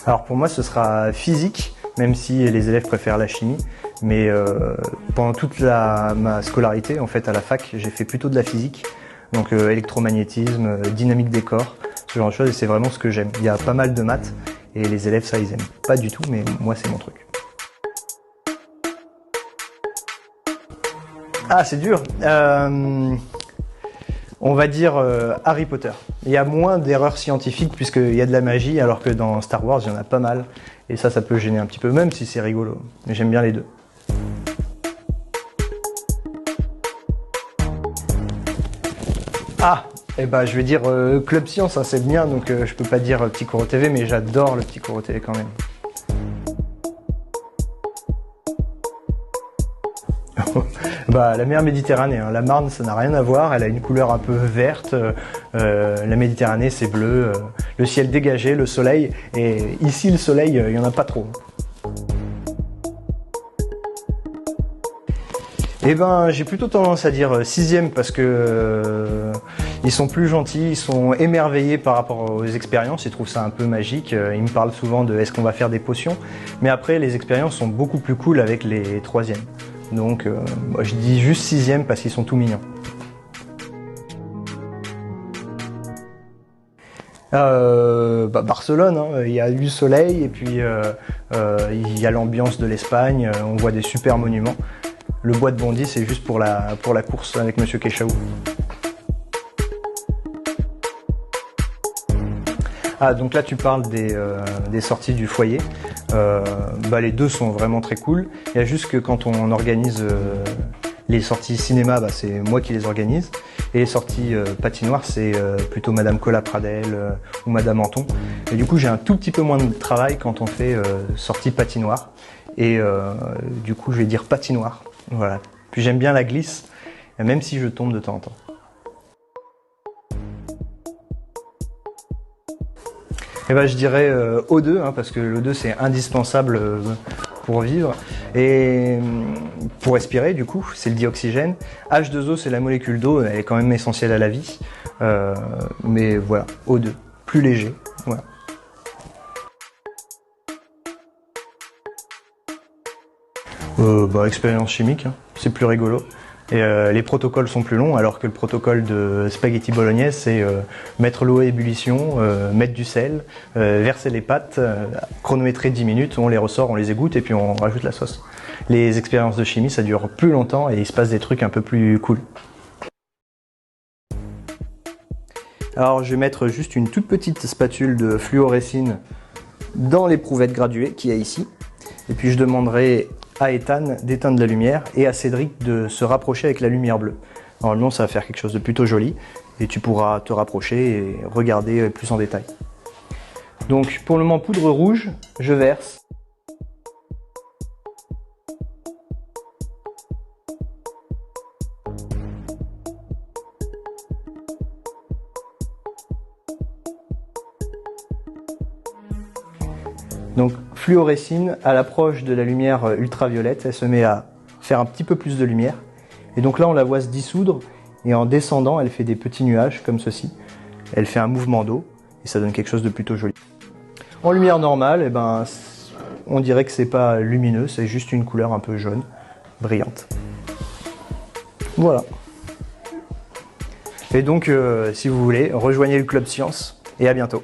Alors pour moi ce sera physique, même si les élèves préfèrent la chimie, mais pendant toute ma scolarité en fait à la fac j'ai fait plutôt de la physique, donc électromagnétisme, dynamique des corps, ce genre de choses, et c'est vraiment ce que j'aime. Il y a pas mal de maths et les élèves ça ils aiment pas du tout, mais moi c'est mon truc. Ah c'est dur. On va dire Harry Potter. Il y a moins d'erreurs scientifiques puisqu'il y a de la magie, alors que dans Star Wars, il y en a pas mal. Et ça peut gêner un petit peu, même si c'est rigolo. Mais j'aime bien les deux. Ah, eh ben, je vais dire Club Science, hein, c'est bien, donc je peux pas dire Petit Cours TV, mais j'adore le Petit Cours TV quand même. Bah, la mer Méditerranée, hein. La Marne ça n'a rien à voir, elle a une couleur un peu verte, la Méditerranée c'est bleu, le ciel dégagé, le soleil, et ici le soleil il n'y en a pas trop. Eh ben j'ai plutôt tendance à dire 6e parce que ils sont plus gentils, ils sont émerveillés par rapport aux expériences, ils trouvent ça un peu magique, ils me parlent souvent de est-ce qu'on va faire des potions, mais après les expériences sont beaucoup plus cool avec les 3e. Donc moi, je dis juste 6e parce qu'ils sont tout mignons. Barcelone, hein, il y a du soleil et puis il y a l'ambiance de l'Espagne, on voit des super monuments. Le bois de Bondy c'est juste pour la course avec Monsieur Kéchaou. Ah donc là tu parles des sorties du foyer. Les deux sont vraiment très cool. Il y a juste que quand on organise les sorties cinéma, c'est moi qui les organise. Et les sorties patinoire, c'est plutôt Madame Cola Pradel ou Madame Anton. Et du coup j'ai un tout petit peu moins de travail quand on fait sortie patinoire. Et du coup je vais dire patinoire. Voilà. Puis j'aime bien la glisse, même si je tombe de temps en temps. Eh ben, je dirais O2, hein, parce que l'O2 c'est indispensable pour vivre et pour respirer du coup, c'est le dioxygène. H2O c'est la molécule d'eau, elle est quand même essentielle à la vie. Mais voilà, O2, plus léger. Voilà. Expérience chimique, hein, c'est plus rigolo. Et les protocoles sont plus longs, alors que le protocole de spaghetti bolognaise, c'est mettre l'eau à ébullition, mettre du sel, verser les pâtes, chronométrer 10 minutes, on les ressort, on les égoutte et puis on rajoute la sauce. Les expériences de chimie, ça dure plus longtemps et il se passe des trucs un peu plus cool. Alors je vais mettre juste une toute petite spatule de fluorescine dans l'éprouvette graduée qui est ici. Et puis je demanderai à Ethan d'éteindre la lumière et à Cédric de se rapprocher avec la lumière bleue. Normalement ça va faire quelque chose de plutôt joli et tu pourras te rapprocher et regarder plus en détail. Donc pour le moment poudre rouge, je verse. Donc fluorescine, à l'approche de la lumière ultraviolette, elle se met à faire un petit peu plus de lumière. Et donc là on la voit se dissoudre et en descendant elle fait des petits nuages comme ceci. Elle fait un mouvement d'eau et ça donne quelque chose de plutôt joli. En lumière normale, on dirait que c'est pas lumineux, c'est juste une couleur un peu jaune, brillante. Voilà. Et donc si vous voulez, rejoignez le Club Science et à bientôt.